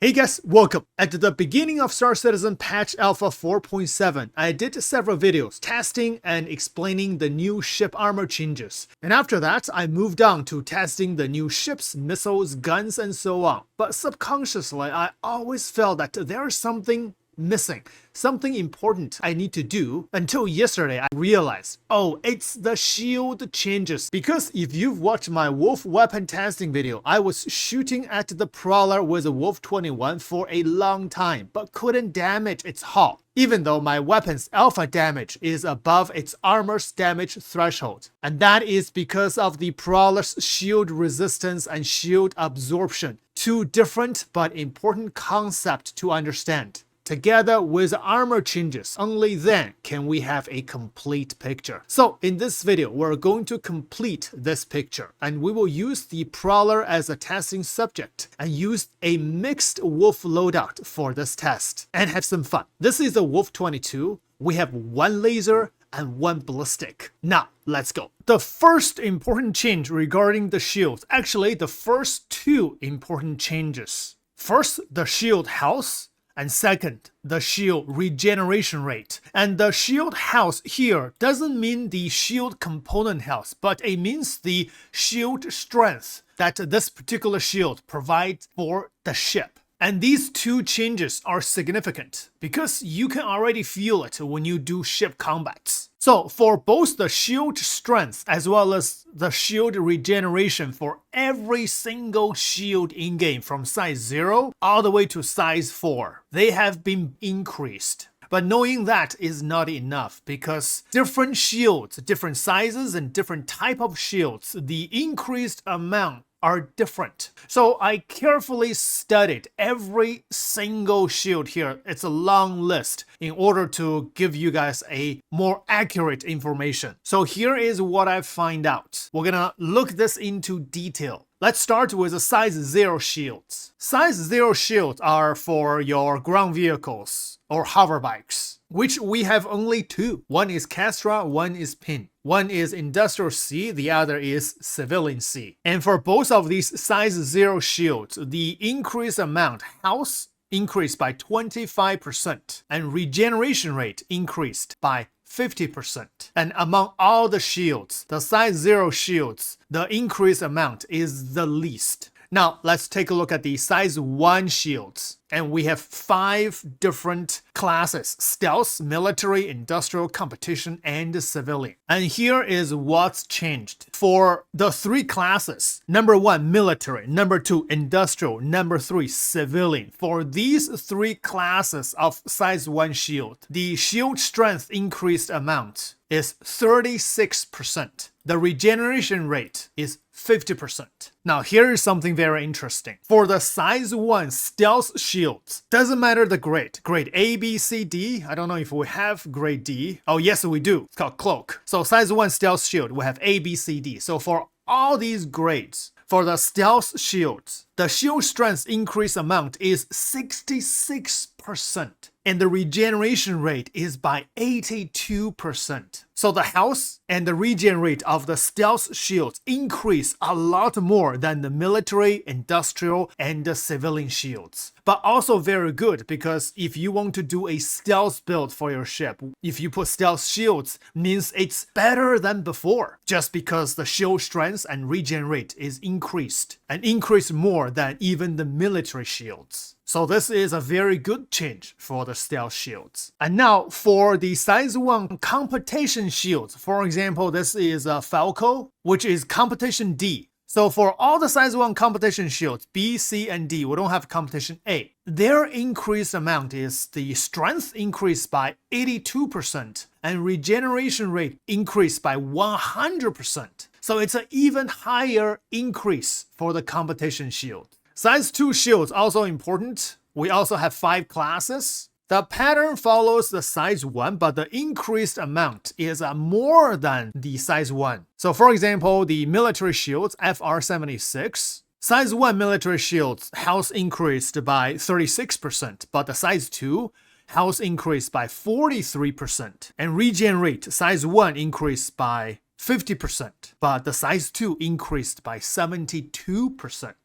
Hey guys, welcome! At the beginning of Star Citizen patch alpha 4.7, I did several videos testing and explaining the new ship armor changes. And after that, I moved on to testing the new ships, missiles, guns, and so on. But subconsciously, I always felt that there is something missing, something important I need to do. Until yesterday I realized, oh, it's the shield changes. Because if you've watched my Wolf weapon testing video, I was shooting at the Prowler with a Wolf 21 for a long time, but couldn't damage its hull, even though my weapon's alpha damage is above its armor's damage threshold. And that is because of the Prowler's shield resistance and shield absorption, two different but important concepts to understand. Together with armor changes, only then can we have a complete picture. So in this video, we're going to complete this picture, and we will use the Prowler as a testing subject and use a mixed Wolf loadout for this test and have some fun. This is a Wolf 22. We have one laser and one ballistic. Now, let's go. The first important change regarding the shield, actually the first two important changes. First, the shield health. And second, the shield regeneration rate. And the shield health here doesn't mean the shield component health, but it means the shield strength that this particular shield provides for the ship. And these two changes are significant because you can already feel it when you do ship combats. So for both the shield strength as well as the shield regeneration for every single shield in-game from size 0 all the way to size 4, they have been increased. But knowing that is not enough because different shields, different sizes and different type of shields, the increased amount are different. So I carefully studied every single shield here. It's a long list in order to give you guys a more accurate information. So here is what I find out. We're gonna look this into detail. Let's start with the size 0 shields. Size 0 shields are for your ground vehicles or hover bikes, which we have only two. One is Castra, one is Pin. One is Industrial C, the other is Civilian C. And for both of these size 0 shields, the increase amount, health increased by 25% and regeneration rate increased by 50%. And among all the shields, the size 0 shields, the increase amount is the least. Now, let's take a look at the size 1 shields. And we have 5 different classes: stealth, military, industrial, competition, and civilian. And here is what's changed. For the 3 classes, number 1, military, number 2, industrial, number 3, civilian. For these 3 classes of size 1 shield, the shield strength increased amount is 36%. The regeneration rate is 50%. Now here is something very interesting. For the size 1 stealth shields, doesn't matter the grade A, B, C, D. I don't know if we have grade D. Oh yes, we do. It's called cloak. So size 1 stealth shield, we have A, B, C, D. So for all these grades, for the stealth shields, the shield strength increase amount is 66%. And the regeneration rate is by 82%. So the health and the regen rate of the stealth shields increase a lot more than the military, industrial, and the civilian shields. But also very good because if you want to do a stealth build for your ship, if you put stealth shields, means it's better than before. Just because the shield strength and regen rate is increased and increased more than even the military shields. So this is a very good change for the stealth shields. And now for the size 1 competition shields, for example, this is a Falco, which is competition D. So for all the size 1 competition shields, B, C, and D, we don't have competition A. Their increase amount is the strength increased by 82% and regeneration rate increased by 100%. So it's an even higher increase for the competition shield. Size 2 shields also important. We also have 5 classes. The pattern follows the size 1, but the increased amount is more than the size 1. So for example, the military shields, FR76. Size 1 military shields, health increased by 36%, but the size 2, health increased by 43%. And regen rate, size 1 increased by 50%, but the size 2 increased by 72%.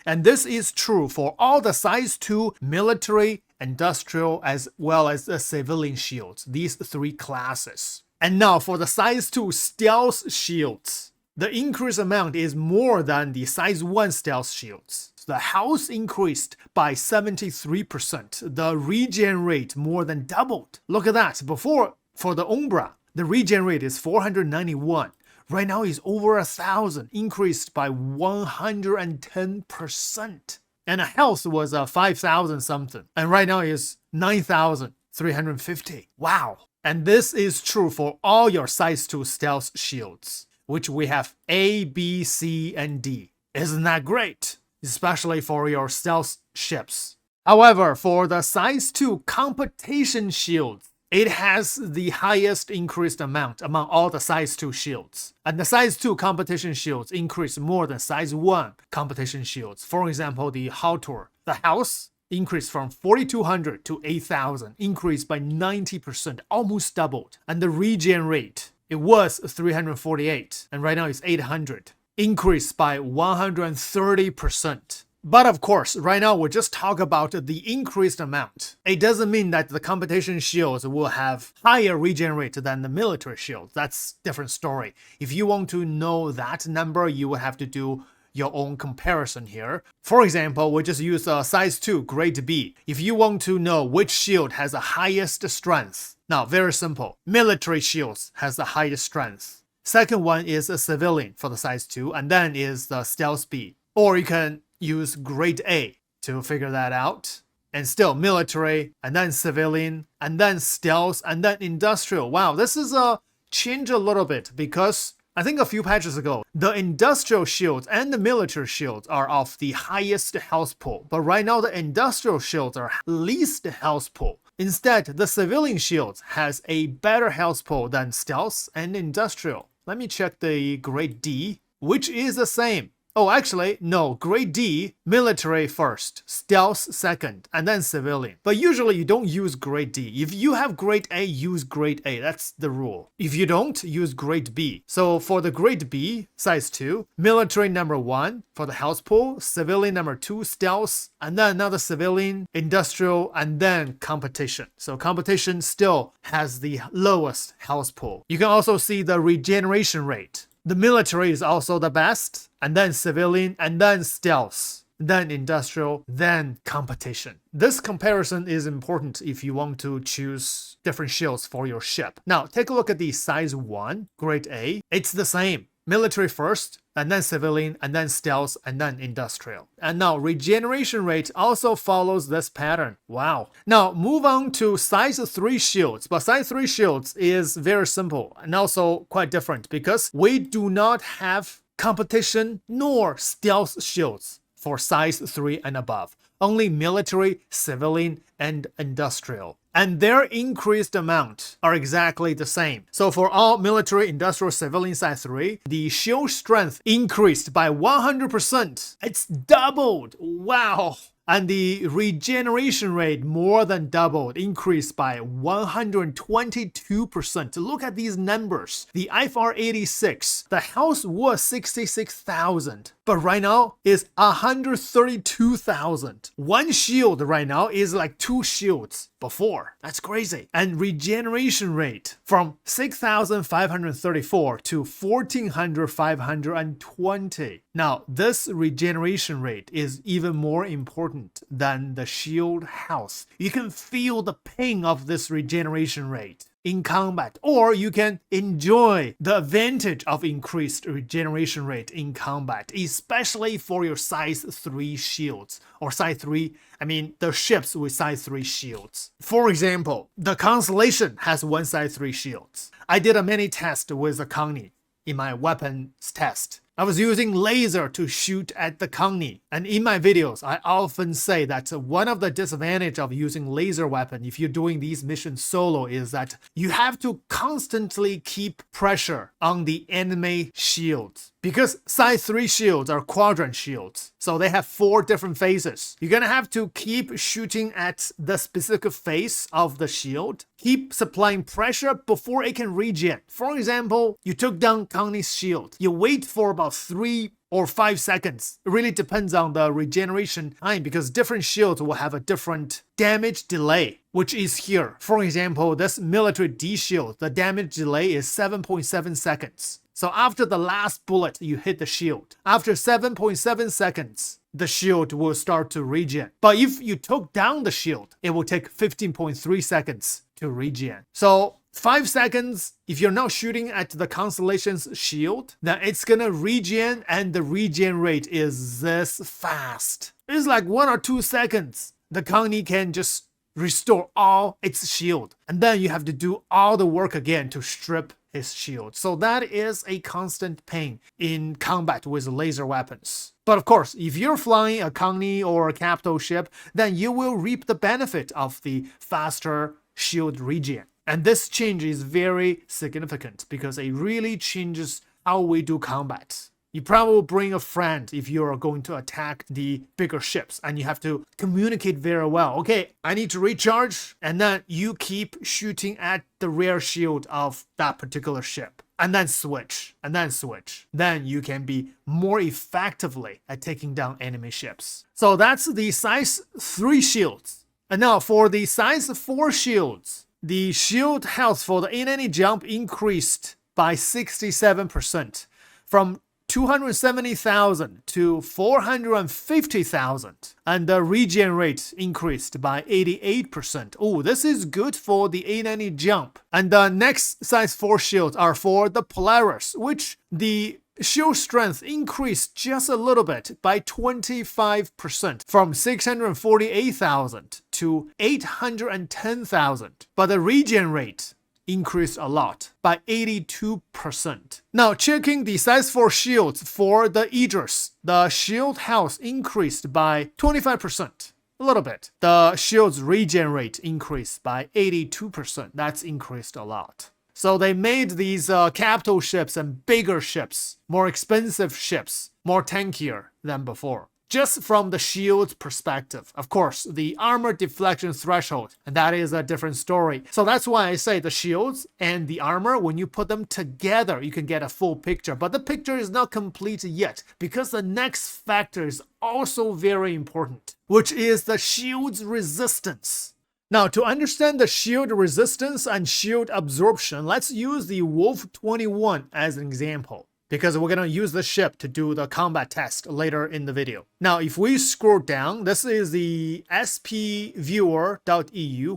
And this is true for all the size 2 military, industrial, as well as the civilian shields, these 3 classes. And now for the size 2 stealth shields, the increase amount is more than the size 1 stealth shields. The health increased by 73%. The regen rate more than doubled. Look at that. Before, for the Umbra, the regen rate is 491. Right now is over 1,000, increased by 110%. And the health was 5,000 something. And right now is 9,350. Wow. And this is true for all your size 2 stealth shields, which we have A, B, C, and D. Isn't that great? Especially for your stealth ships. However, for the size 2 competition shields, it has the highest increased amount among all the size 2 shields. And the size 2 competition shields increase more than size 1 competition shields. For example, the Haltor. The health increased from 4,200 to 8,000, increased by 90%, almost doubled. And the regen rate, it was 348, and right now it's 800. Increased by 130%. But of course, right now we just talk about the increased amount. It doesn't mean that the competition shields will have higher regen rate than the military shields. That's a different story. If you want to know that number, you would have to do your own comparison here. For example, we just use a size 2 grade B. If you want to know which shield has the highest strength, now very simple. Military shields has the highest strength. Second one is a civilian for the size 2, and then is the stealth B. Or you can use grade A to figure that out. And still military, and then civilian, and then stealth, and then industrial. Wow, this is a change a little bit because I think a few patches ago, the industrial shields and the military shields are of the highest health pool. But right now, the industrial shields are least health pool. Instead, the civilian shields has a better health pool than stealth and industrial. Let me check the grade D, which is the same. Oh, actually, no, grade D, military first, stealth second, and then civilian. But usually you don't use grade D. If you have grade A, use grade A. That's the rule. If you don't, use grade B. So for the grade B, size 2, military number 1 for the health pool, civilian number 2, stealth, and then another civilian, industrial, and then competition. So competition still has the lowest health pool. You can also see the regeneration rate. The military is also the best, and then civilian, and then stealth, then industrial, then competition. This comparison is important if you want to choose different shields for your ship. Now, take a look at the size 1, grade A. It's the same. Military first, and then civilian, and then stealth, and then industrial. And now regeneration rate also follows this pattern. Wow. Now move on to size 3 shields. But size 3 shields is very simple and also quite different because we do not have competition nor stealth shields for size 3 and above. Only military, civilian, and industrial. And their increased amount are exactly the same. So for all military, industrial, civilian size 3, the shield strength increased by 100%. It's doubled. Wow. And the regeneration rate more than doubled, increased by 122%. Look at these numbers. The IFR-86, the health was 66,000, but right now is 132,000. One shield right now is like 2 shields before. That's crazy. And regeneration rate from 6,534 to 14,520. Now, this regeneration rate is even more important than the shield health. You can feel the pain of this regeneration rate in combat, or you can enjoy the advantage of increased regeneration rate in combat, especially for your size 3 shields, or size 3, I mean the ships with size 3 shields. For example, the Constellation has one size 3 shields. I did a mini test with the Connie in my weapons test. I was using laser to shoot at the Connie, and in my videos, I often say that one of the disadvantages of using laser weapon if you're doing these missions solo is that you have to constantly keep pressure on the enemy shields. Because size 3 shields are quadrant shields, so they have 4 different phases. You're gonna have to keep shooting at the specific phase of the shield, keep supplying pressure before it can regen. For example, you took down Connie's shield. You wait for about 3 or 5 seconds. It really depends on the regeneration time because different shields will have a different damage delay, which is here. For example, this military D shield, the damage delay is 7.7 seconds. So after the last bullet, you hit the shield. After 7.7 seconds, the shield will start to regen. But if you took down the shield, it will take 15.3 seconds to regen. So 5 seconds, if you're not shooting at the constellation's shield, then it's gonna regen, and the regen rate is this fast. It's like 1 or 2 seconds. The Kangni can just restore all its shield, and then you have to do all the work again to strip his shield. So that is a constant pain in combat with laser weapons. But of course, if you're flying a Kangni or a capital ship, then you will reap the benefit of the faster shield regen. And this change is very significant because it really changes how we do combat. You probably will bring a friend if you are going to attack the bigger ships, and you have to communicate very well. Okay, I need to recharge, and then you keep shooting at the rear shield of that particular ship, and then switch, and then switch. Then you can be more effectively at taking down enemy ships. So that's the size 3 shields. And now for the size 4 shields, the shield health for the in-any jump increased by 67% from 270,000 to 450,000, and the regen rate increased by 88%. Oh, this is good for the in-any jump. And the next size 4 shields are for the Polaris, which the shield strength increased just a little bit by 25% from 648,000 to 810,000, but the regen rate increased a lot by 82%. Now checking the size 4 shields for the Aegis, the shield health increased by 25%. A little bit. The shield's regen rate increased by 82%. That's increased a lot. So they made these capital ships and bigger ships, more expensive ships, more tankier than before. Just from the shield's perspective. Of course, the armor deflection threshold, and that is a different story. So that's why I say the shields and the armor, when you put them together, you can get a full picture. But the picture is not complete yet, because the next factor is also very important, which is the shield's resistance. Now, to understand the shield resistance and shield absorption, let's use the Wolf 21 as an example, because we're going to use the ship to do the combat test later in the video. Now, if we scroll down, this is the spviewer.eu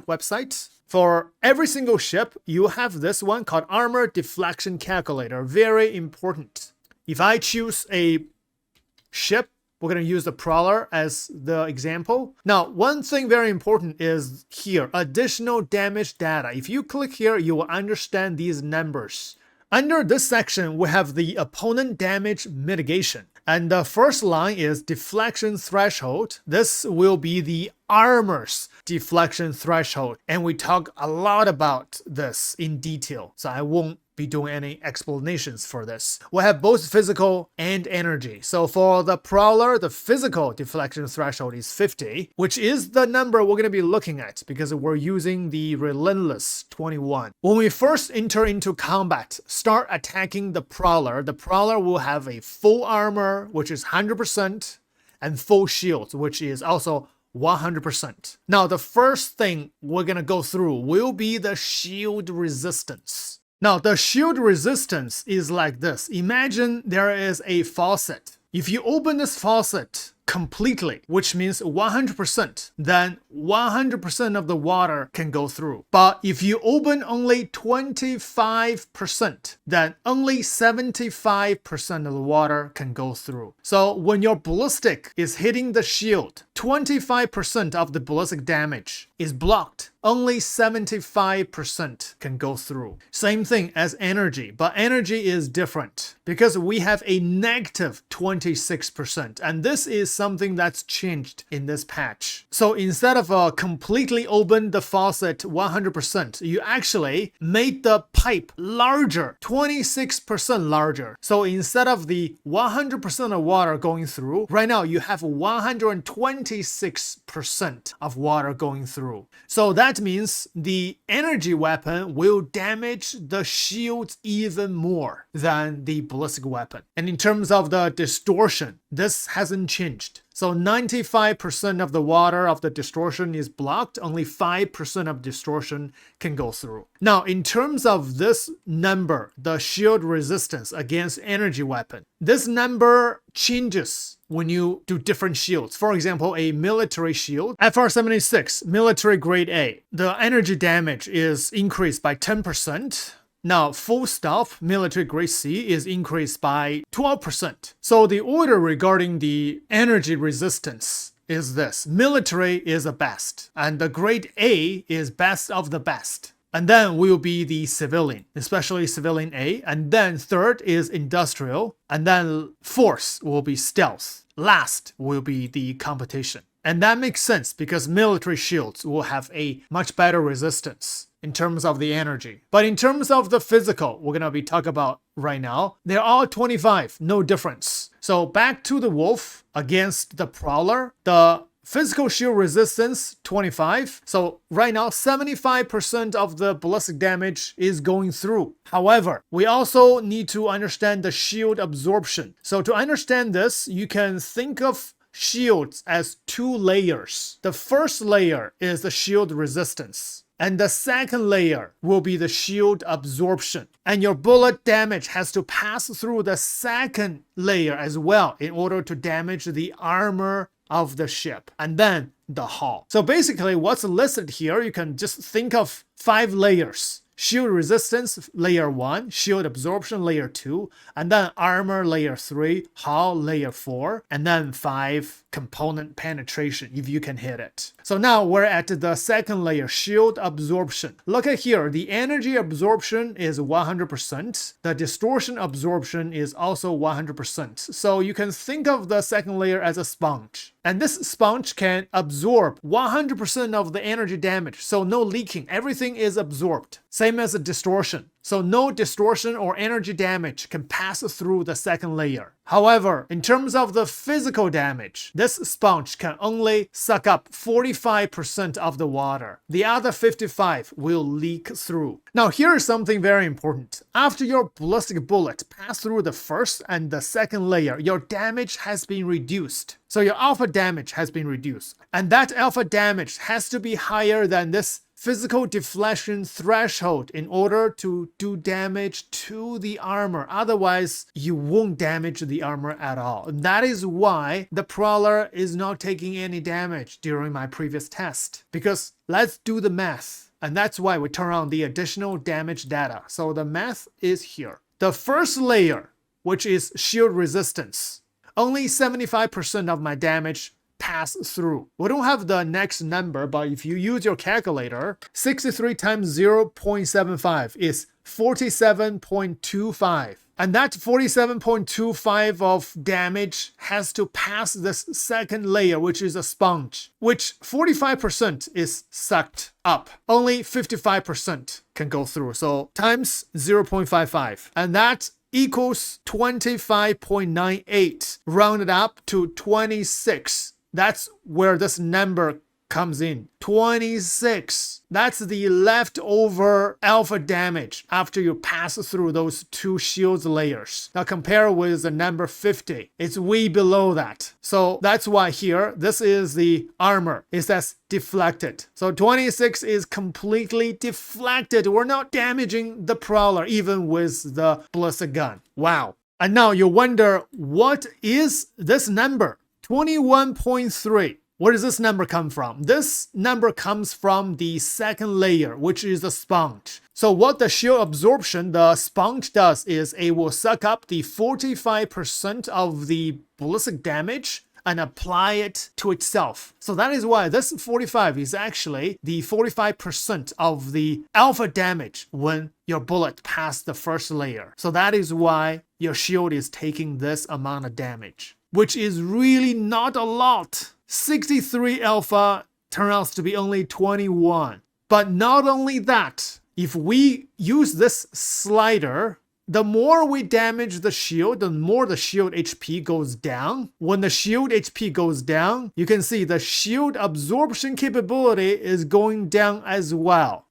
website. For every single ship, you have this one called Armor Deflection Calculator. Very important. If I choose a ship, we're going to use the Prowler as the example. Now, one thing very important is here, additional damage data. If you click here, you will understand these numbers. Under this section, we have the opponent damage mitigation. And the first line is deflection threshold. This will be the armor's deflection threshold. And we talk a lot about this in detail, so I won't be doing any explanations for this. We have both physical and energy. So for the Prowler, the physical deflection threshold is 50, which is the number we're going to be looking at because we're using the Relentless 21. When we first enter into combat, start attacking the Prowler will have a full armor, which is 100%, and full shield, which is also 100%. Now, the first thing we're going to go through will be the shield resistance. Now, the shield resistance is like this. Imagine there is a faucet. If you open this faucet completely, which means 100%, then 100% of the water can go through. But if you open only 25%, then only 75% of the water can go through. So when your ballistic is hitting the shield, 25% of the ballistic damage is blocked. Only 75% can go through. Same thing as energy, but energy is different because we have a negative 26%, and this is something that's changed in this patch. So instead of completely open the faucet 100%, you actually made the pipe larger, 26% larger. So instead of the 100% of water going through, right now you have 126% of water going through. So that that means the energy weapon will damage the shields even more than the ballistic weapon. And in terms of the distortion, this hasn't changed. So 95% of the water of the distortion is blocked, only 5% of distortion can go through. Now, in terms of this number, the shield resistance against energy weapon, this number changes when you do different shields. For example, a military shield, FR-76, military grade A, the energy damage is increased by 10%. Now, full stop, military grade C is increased by 12%. So the order regarding the energy resistance is this. Military is the best, and the grade A is best of the best. And then will be the civilian, especially civilian A. And then third is industrial. And then fourth will be stealth. Last will be the competition. And that makes sense because military shields will have a much better resistance in terms of the energy. But in terms of the physical, we're going to be talking about right now, they're all 25, no difference. So back to the wolf against the prowler, the physical shield resistance, 25. So right now, 75% of the ballistic damage is going through. However, we also need to understand the shield absorption. So to understand this, you can think of shields as two layers. The first layer is the shield resistance. And the second layer will be the shield absorption. And your bullet damage has to pass through the second layer as well in order to damage the armor of the ship and then the hull. So basically what's listed here, you can just think of 5 layers. Shield resistance, layer 1, shield absorption, layer 2, and then armor, layer 3, hull, layer 4, and then 5, component penetration, if you can hit it. So now we're at the second layer, shield absorption. Look at here, the energy absorption is 100%. The distortion absorption is also 100%. So you can think of the second layer as a sponge. And this sponge can absorb 100% of the energy damage. So no leaking, everything is absorbed. Same as a distortion. So no distortion or energy damage can pass through the second layer. However, in terms of the physical damage, this sponge can only suck up 45% of the water. The other 55 will leak through. Now here is something very important. After your ballistic bullet passed through the first and the second layer, your damage has been reduced. So your alpha damage has been reduced. And that alpha damage has to be higher than this physical deflection threshold in order to do damage to the armor. Otherwise, you won't damage the armor at all. And that is why the Prowler is not taking any damage during my previous test. Because let's do the math. And that's why we turn on the additional damage data. So the math is here. The first layer, which is shield resistance, only 75% of my damage pass through. We don't have the next number, but if you use your calculator, 63 times 0.75 is 47.25. And that 47.25 of damage has to pass this second layer, which is a sponge, which 45% is sucked up. Only 55% can go through. So times 0.55. And that equals 25.98, rounded up to 26. That's where this number comes in. 26. That's the leftover alpha damage after you pass through those two shields layers. Now compare with the number 50. It's way below that. So that's why here, this is the armor. It says deflected. So 26 is completely deflected. We're not damaging the Prowler even with the ballistic gun. Wow. And now you wonder, what is this number? 21.3. Where does this number come from? This number comes from the second layer, which is the sponge. So what the shield absorption, the sponge does is it will suck up the 45% of the ballistic damage and apply it to itself. So that is why this 45 is actually the 45% of the alpha damage when your bullet passed the first layer. So that is why your shield is taking this amount of damage, which is really not a lot. 63 alpha turns out to be only 21. But not only that, if we use this slider, the more we damage the shield, the more the shield HP goes down. When the shield HP goes down, you can see the shield absorption capability is going down as well,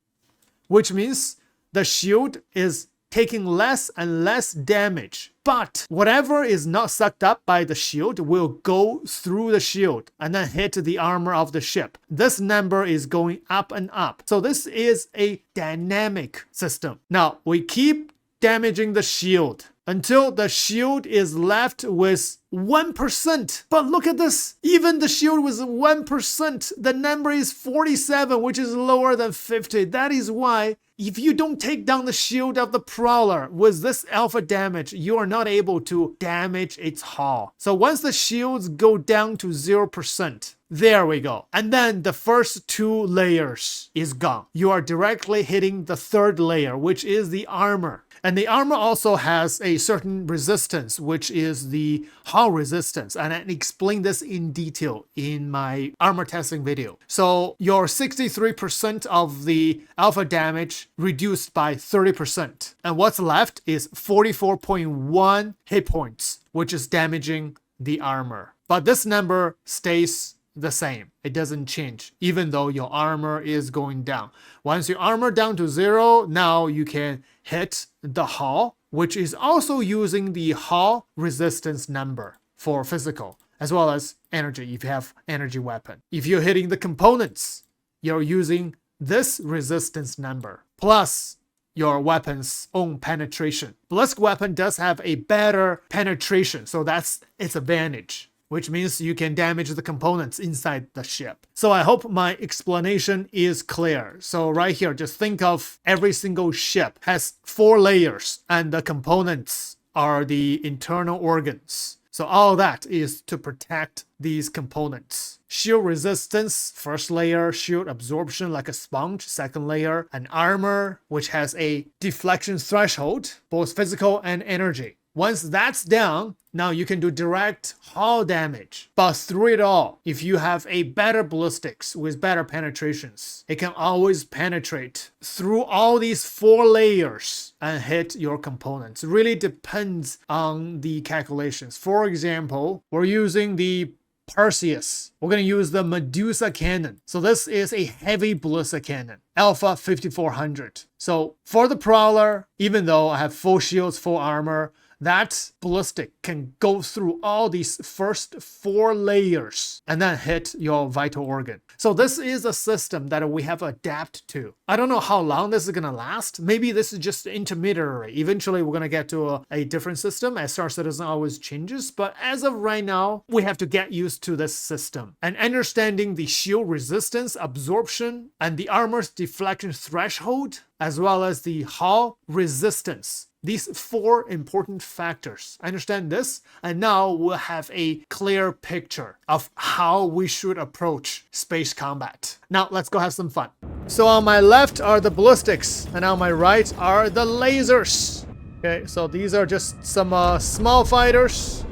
which means the shield is taking less and less damage. But whatever is not sucked up by the shield will go through the shield and then hit the armor of the ship. This number is going up and up. So this is a dynamic system. Now we keep damaging the shield until the shield is left with 1%. But look at this. Even the shield with 1%, the number is 47, which is lower than 50. That is why if you don't take down the shield of the Prowler with this alpha damage, you are not able to damage its hull. So once the shields go down to 0%, there we go. And then the first 2 layers is gone. You are directly hitting the 3rd layer, which is the armor. And the armor also has a certain resistance, which is the hull resistance. And I explain this in detail in my armor testing video. So your 63% of the alpha damage reduced by 30%. And what's left is 44.1 hit points, which is damaging the armor. But this number stays the same. It doesn't change, even though your armor is going down. Once your armor down to 0, now you can hit the hull, which is also using the hull resistance number for physical, as well as energy if you have energy weapon. If you're hitting the components, you're using this resistance number, plus your weapon's own penetration. Ballistic weapon does have a better penetration, so that's its advantage, which means you can damage the components inside the ship. So I hope my explanation is clear. So right here, just think of every single ship has 4 layers and the components are the internal organs. So all that is to protect these components. Shield resistance, 1st layer, shield absorption like a sponge, 2nd layer, and armor, which has a deflection threshold, both physical and energy. Once that's down, now you can do direct hull damage. But through it all, if you have a better ballistics with better penetrations, it can always penetrate through all these 4 layers and hit your components. It really depends on the calculations. For example, we're using the Perseus. We're going to use the Medusa cannon. So this is a heavy ballistic cannon, Alpha 5400. So for the Prowler, even though I have full shields, full armor, that ballistic can go through all these first 4 layers and then hit your vital organ. So this is a system that we have adapted to. I don't know how long this is going to last. Maybe this is just intermediary. Eventually we're going to get to a different system as Star Citizen always changes. But as of right now, we have to get used to this system. And understanding the shield resistance, absorption, and the armor's deflection threshold, as well as the hull resistance. These 4 important factors. Understand this, and now we'll have a clear picture of how we should approach space combat. Now let's go have some fun. So on my left are the ballistics, and on my right are the lasers. Okay, so these are just some small fighters.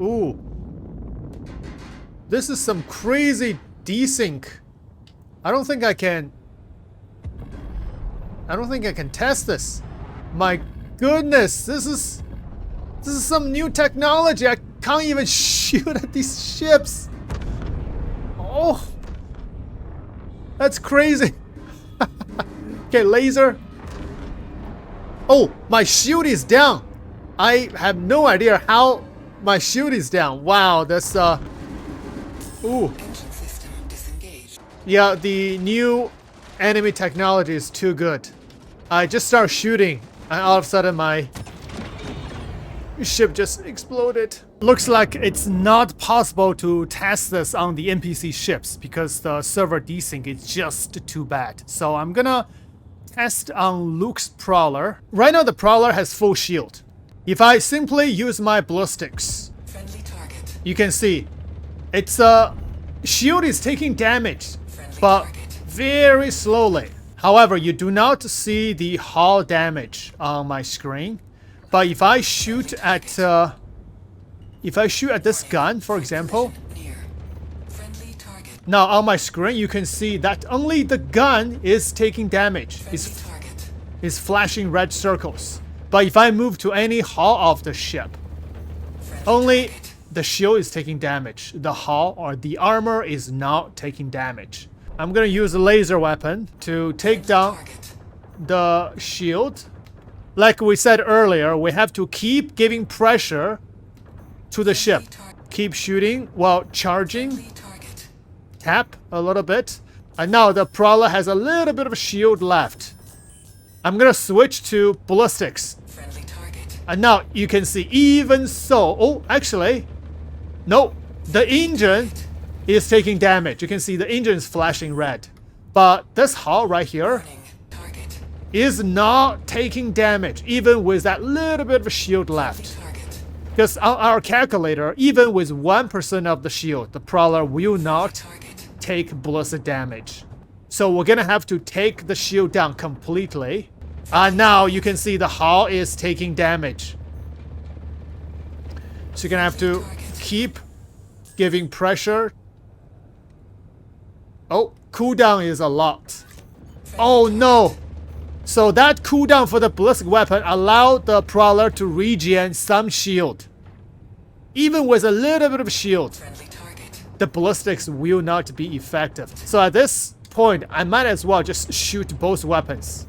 Ooh. This is some crazy desync. I don't think I can test this. My goodness, this is some new technology. I can't even shoot at these ships. Oh, that's crazy. Okay, laser. Oh, my shield is down. I have no idea how my shield is down. Wow, that's ooh. Yeah, the new enemy technology is too good. I just started shooting and all of a sudden my ship just exploded. Looks like it's not possible to test this on the NPC ships because the server desync is just too bad. So I'm gonna test on Luke's Prowler. Right now the Prowler has full shield. If I simply use my ballistics, you can see its shield is taking damage, but very slowly. However, you do not see the hull damage on my screen. But if I shoot at this gun, for example, now on my screen you can see that only the gun is taking damage. It's flashing red circles. But if I move to any hull of the ship, only the shield is taking damage. The hull or the armor is not taking damage. I'm gonna use a laser weapon to take down the shield. Like we said earlier, we have to keep giving pressure to the ship. Keep shooting while charging. Tap a little bit. And now the Prowler has a little bit of a shield left. I'm gonna switch to ballistics. And now you can see, even so, oh, actually, no, the engine is taking damage. You can see the engine is flashing red. But this hull right here is not taking damage, even with that little bit of a shield left. Because on our calculator, even with 1% of the shield, the Prowler will not take ballistic damage. So we're gonna have to take the shield down completely. And now you can see the hull is taking damage. So you're gonna have to keep giving pressure. Oh, cooldown is a lot. Oh no! So that cooldown for the ballistic weapon allowed the Prowler to regen some shield. Even with a little bit of shield, the ballistics will not be effective. So at this point, I might as well just shoot both weapons.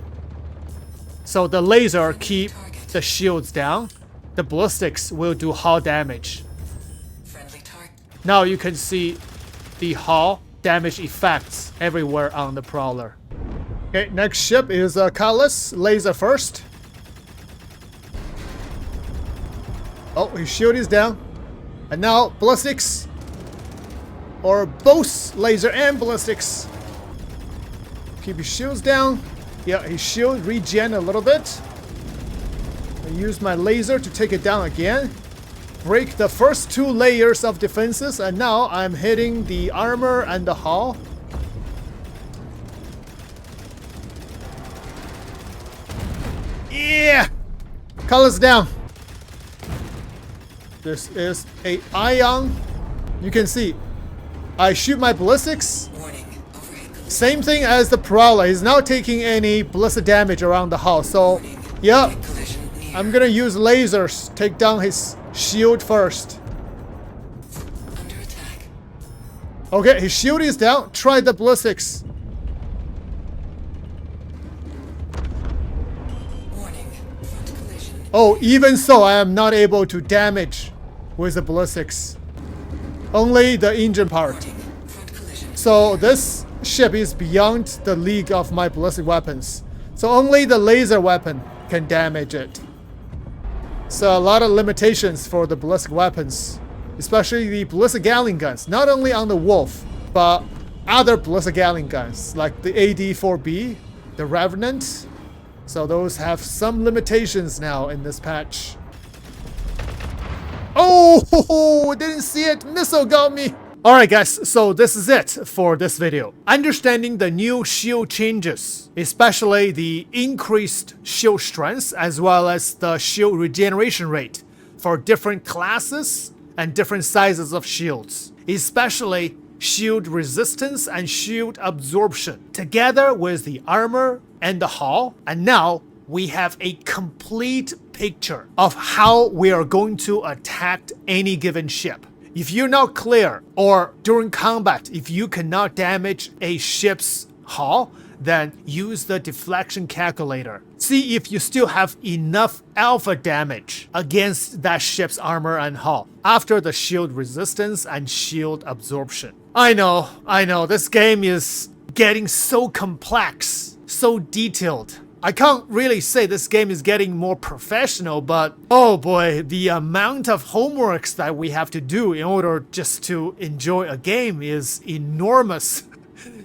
So the laser keep the shields down. The ballistics will do hull damage. Now you can see the hull damage effects everywhere on the Prowler. Okay, next ship is Cutlass. Laser first. Oh, his shield is down. And now ballistics. Or both laser and ballistics. Keep his shields down. Yeah, his shield regen a little bit. I use my laser to take it down again. Break the first two layers of defenses, and now I'm hitting the armor and the hull. Yeah! Colors down. This is a ion. You can see I shoot my ballistics. Same thing as the Prowler. He's not taking any ballistic damage around the hull. So, yeah, I'm gonna use lasers. Take down his shield first. Okay, his shield is down. Try the ballistics. Oh, even so, I am not able to damage with the ballistics. Only the engine part. So this ship is beyond the league of my ballistic weapons. So only the laser weapon can damage it. So a lot of limitations for the ballistic weapons. Especially the ballistic Gatling guns. Not only on the Wolf, but other ballistic Gatling guns. Like the AD-4B, the Revenant. So those have some limitations now in this patch. Oh, didn't see it. Missile got me. Alright guys, so this is it for this video. Understanding the new shield changes, especially the increased shield strength as well as the shield regeneration rate for different classes and different sizes of shields. Especially shield resistance and shield absorption, together with the armor and the hull. And now we have a complete picture of how we are going to attack any given ship. If you're not clear, or during combat, if you cannot damage a ship's hull, then use the deflection calculator. See if you still have enough alpha damage against that ship's armor and hull after the shield resistance and shield absorption. I know, this game is getting so complex, so detailed. I can't really say this game is getting more professional, but oh boy, the amount of homeworks that we have to do in order just to enjoy a game is enormous.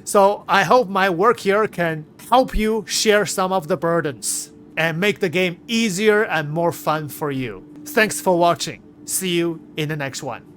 So I hope my work here can help you share some of the burdens and make the game easier and more fun for you. Thanks for watching. See you in the next one.